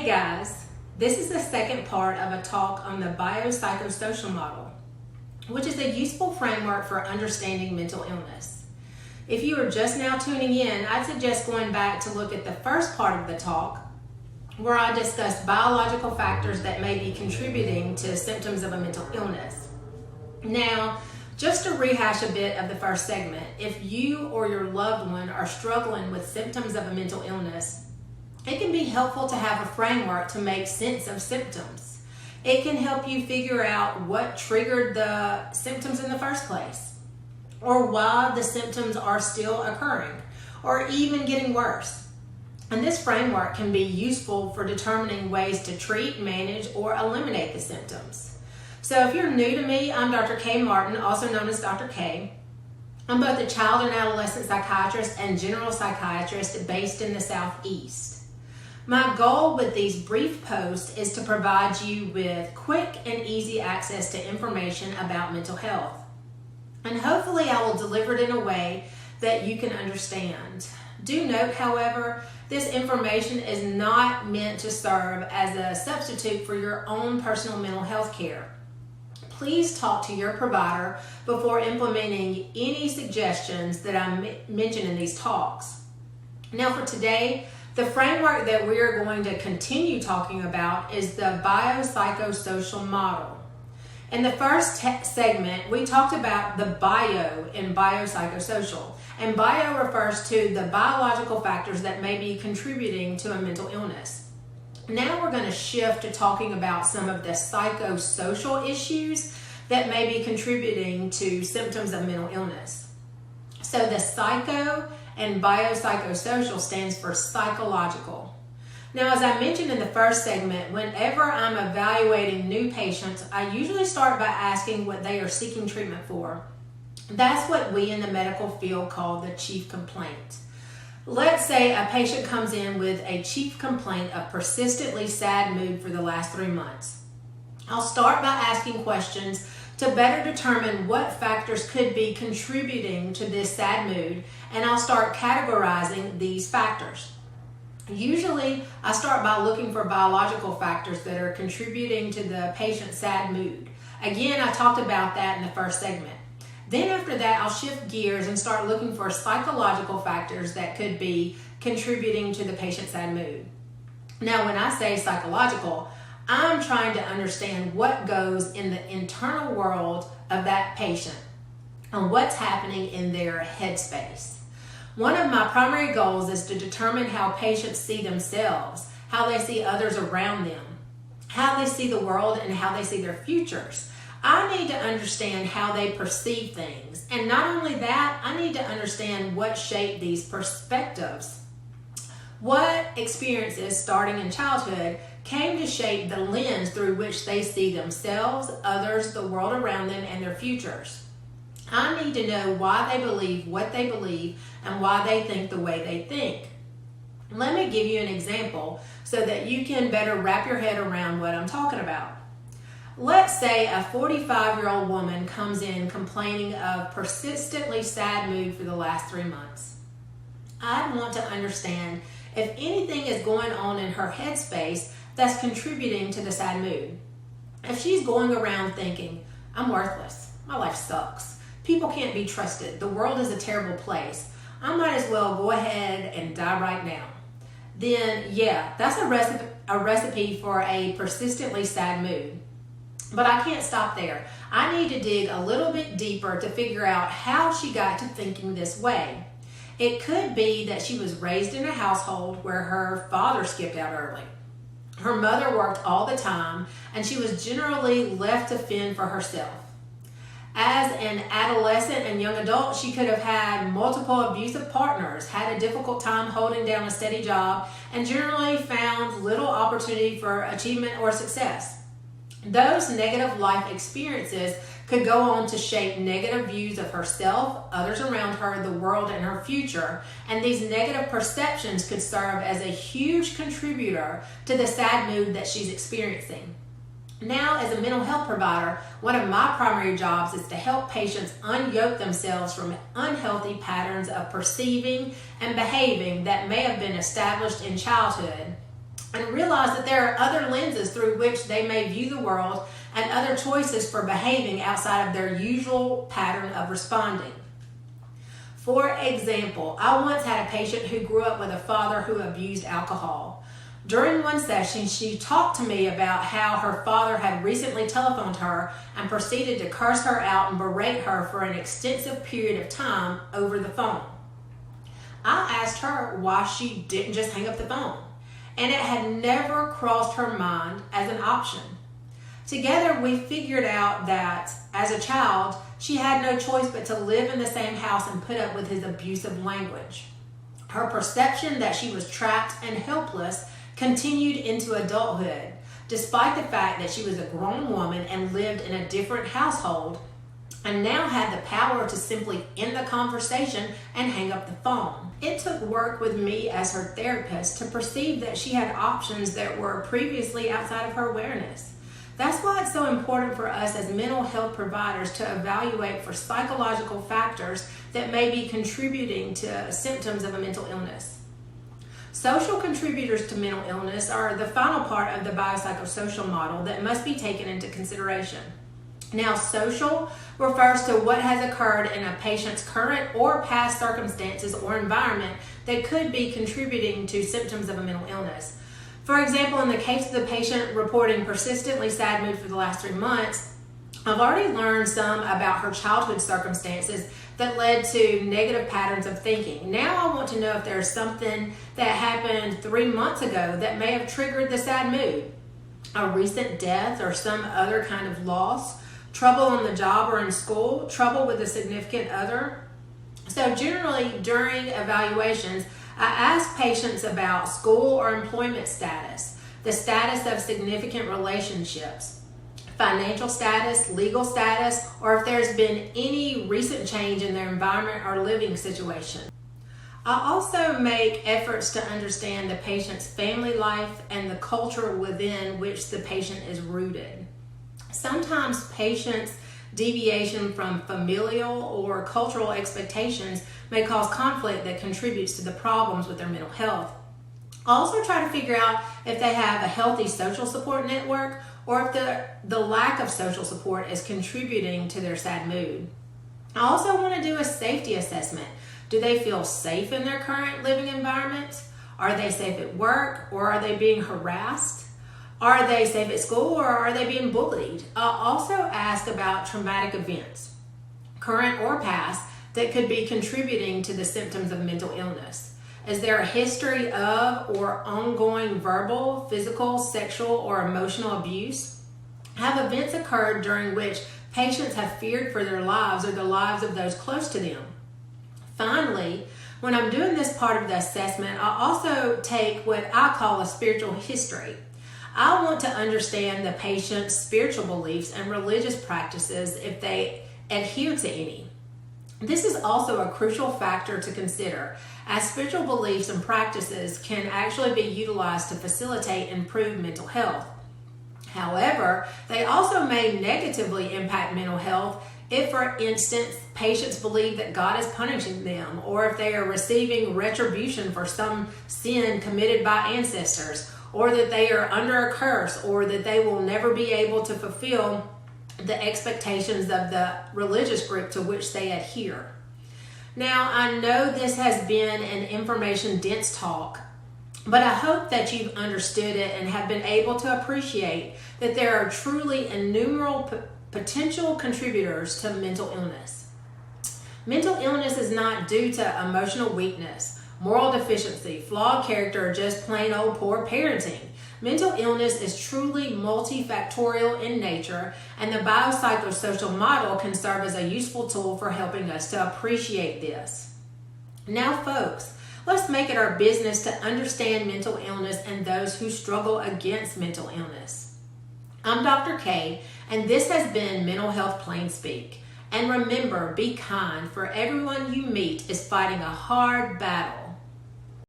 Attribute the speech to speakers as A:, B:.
A: Hey guys, this is the second part of a talk on the biopsychosocial model, which is a useful framework for understanding mental illness. If you are just now tuning in, I'd suggest going back to look at the first part of the talk, where I discussed biological factors that may be contributing to symptoms of a mental illness. Now, just to rehash a bit of the first segment, if you or your loved one are struggling with symptoms of a mental illness, it can be helpful to have a framework to make sense of symptoms. It can help you figure out what triggered the symptoms in the first place, or why the symptoms are still occurring, or even getting worse. And this framework can be useful for determining ways to treat, manage, or eliminate the symptoms. So if you're new to me, I'm Dr. Kay Martin, also known as Dr. K. I'm both a child and adolescent psychiatrist and general psychiatrist based in the Southeast. My goal with these brief posts is to provide you with quick and easy access to information about mental health. And hopefully I will deliver it in a way that you can understand. Do note, however, this information is not meant to serve as a substitute for your own personal mental health care. Please talk to your provider before implementing any suggestions that I mention in these talks. Now for today, the framework that we are going to continue talking about is the biopsychosocial model. In the first segment, we talked about the bio in biopsychosocial, and bio refers to the biological factors that may be contributing to a mental illness. Now we're going to shift to talking about some of the psychosocial issues that may be contributing to symptoms of mental illness. So the psycho and biopsychosocial stands for psychological. Now, as I mentioned in the first segment, whenever I'm evaluating new patients, I usually start by asking what they are seeking treatment for. That's what we in the medical field call the chief complaint. Let's say a patient comes in with a chief complaint of persistently sad mood for the last 3 months. I'll start by asking questions to better determine what factors could be contributing to this sad mood, and I'll start categorizing these factors. Usually, I start by looking for biological factors that are contributing to the patient's sad mood. Again, I talked about that in the first segment. Then after that, I'll shift gears and start looking for psychological factors that could be contributing to the patient's sad mood. Now, when I say psychological, I'm trying to understand what goes in the internal world of that patient and what's happening in their headspace. One of my primary goals is to determine how patients see themselves, how they see others around them, how they see the world, and how they see their futures. I need to understand how they perceive things. And not only that, I need to understand what shaped these perspectives. What experiences starting in childhood came to shape the lens through which they see themselves, others, the world around them, and their futures. I need to know why they believe what they believe and why they think the way they think. Let me give you an example so that you can better wrap your head around what I'm talking about. Let's say a 45-year-old woman comes in complaining of persistently sad mood for the last 3 months. I'd want to understand if anything is going on in her headspace that's contributing to the sad mood. If she's going around thinking, I'm worthless, my life sucks, people can't be trusted, the world is a terrible place, I might as well go ahead and die right now, then yeah, that's a recipe for a persistently sad mood. But I can't stop there. I need to dig a little bit deeper to figure out how she got to thinking this way. It could be that she was raised in a household where her father skipped out early. Her mother worked all the time, and she was generally left to fend for herself. As an adolescent and young adult, she could have had multiple abusive partners, had a difficult time holding down a steady job, and generally found little opportunity for achievement or success. Those negative life experiences could go on to shape negative views of herself, others around her, the world, and her future. And these negative perceptions could serve as a huge contributor to the sad mood that she's experiencing. Now, as a mental health provider, one of my primary jobs is to help patients unyoke themselves from unhealthy patterns of perceiving and behaving that may have been established in childhood and realize that there are other lenses through which they may view the world and other choices for behaving outside of their usual pattern of responding. For example, I once had a patient who grew up with a father who abused alcohol. During one session, she talked to me about how her father had recently telephoned her and proceeded to curse her out and berate her for an extensive period of time over the phone. I asked her why she didn't just hang up the phone, and it had never crossed her mind as an option. Together, we figured out that, as a child, she had no choice but to live in the same house and put up with his abusive language. Her perception that she was trapped and helpless continued into adulthood, despite the fact that she was a grown woman and lived in a different household, and now had the power to simply end the conversation and hang up the phone. It took work with me as her therapist to perceive that she had options that were previously outside of her awareness. That's why it's so important for us as mental health providers to evaluate for psychological factors that may be contributing to symptoms of a mental illness. Social contributors to mental illness are the final part of the biopsychosocial model that must be taken into consideration. Now, social refers to what has occurred in a patient's current or past circumstances or environment that could be contributing to symptoms of a mental illness. For example, in the case of the patient reporting persistently sad mood for the last 3 months, I've already learned some about her childhood circumstances that led to negative patterns of thinking. Now I want to know if there's something that happened 3 months ago that may have triggered the sad mood. A recent death or some other kind of loss, trouble on the job or in school, trouble with a significant other. So generally during evaluations, I ask patients about school or employment status, the status of significant relationships, financial status, legal status, or if there's been any recent change in their environment or living situation. I also make efforts to understand the patient's family life and the culture within which the patient is rooted. Sometimes patients' deviation from familial or cultural expectations may cause conflict that contributes to the problems with their mental health. I also try to figure out if they have a healthy social support network or if the lack of social support is contributing to their sad mood. I also want to do a safety assessment. Do they feel safe in their current living environment? Are they safe at work, or are they being harassed? Are they safe at school, or are they being bullied? I'll also ask about traumatic events, current or past, that could be contributing to the symptoms of mental illness. Is there a history of or ongoing verbal, physical, sexual, or emotional abuse? Have events occurred during which patients have feared for their lives or the lives of those close to them? Finally, when I'm doing this part of the assessment, I also take what I call a spiritual history. I want to understand the patient's spiritual beliefs and religious practices if they adhere to any. This is also a crucial factor to consider, as spiritual beliefs and practices can actually be utilized to facilitate improved mental health. However, they also may negatively impact mental health if, for instance, patients believe that God is punishing them, or if they are receiving retribution for some sin committed by ancestors, or that they are under a curse, or that they will never be able to fulfill the expectations of the religious group to which they adhere. Now, I know this has been an information-dense talk, but I hope that you've understood it and have been able to appreciate that there are truly innumerable potential contributors to mental illness. Mental illness is not due to emotional weakness, moral deficiency, flawed character, or just plain old poor parenting. Mental illness is truly multifactorial in nature, and the biopsychosocial model can serve as a useful tool for helping us to appreciate this. Now, folks, let's make it our business to understand mental illness and those who struggle against mental illness. I'm Dr. K, and this has been Mental Health Plain Speak. And remember, be kind, for everyone you meet is fighting a hard battle.